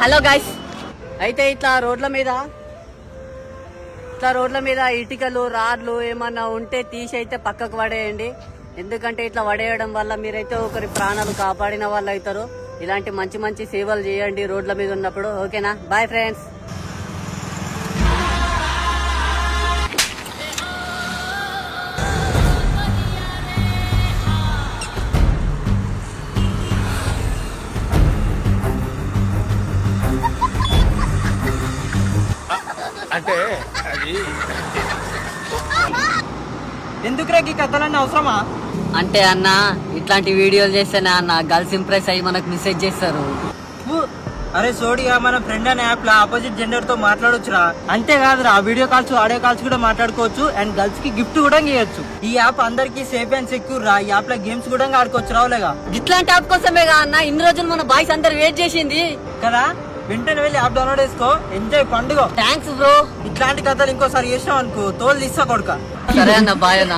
Hello guys, అయితే ఇట్లా రోడ్ల మీద ఇటుకలు రాడ్లు ఏమన్నా ఉంటే తీసి అయితే పక్కకు పడేయండి. ఎందుకంటే ఇట్లా పడేయడం వల్ల మీరైతే ఒకరి ప్రాణాలు కాపాడిన వాళ్ళు అవుతారు. ఇలాంటి మంచి మంచి సేవలు చేయండి రోడ్ల మీద ఉన్నప్పుడు. ఓకేనా? Boyfriends. అంటే అది ఎందుకురా ఈ కథలన్నీ అవసరమా? అంటే అన్న, ఇట్లాంటి వీడియోలు చేస్తేనే అన్న గర్ల్స్ ఇంప్రెస్ అయ్యి మనకు మెసేజ్ చేస్తారు. అరే సోడిగా మన ఫ్రెండ్ అనే యాప్ లో ఆపోజిట్ జెండర్ తో మాట్లాడొచ్చురా. అంతేకాదురా, వీడియో కాల్స్ ఆడియో కాల్స్ కూడా మాట్లాడుకోవచ్చు అండ్ గర్ల్స్ కి గిఫ్ట్ కూడా ఇవ్వచ్చు. ఈ యాప్ అందరికి సేఫ్ అండ్ సెక్యూర్ రా. ఈ యాప్ లో గేమ్స్ కూడా ఆడుకోవచ్చు. రావులేగా, ఇట్లాంటి యాప్ కోసమేగా అన్న ఇన్ని రోజులు మన బాయ్స్ అందరు వెయిట్ చేసింది కదా. వెంటనే వెళ్ళి యాప్ డౌన్లోడ్ చేసుకో, ఎంజాయ్ పండుగ. Thanks bro. ఇట్లాంటి కథలు ఇంకోసారి చేసినావు అనుకో తోలు తీస్తా కొడుక. సరే అన్న, బాయ్ అన్న.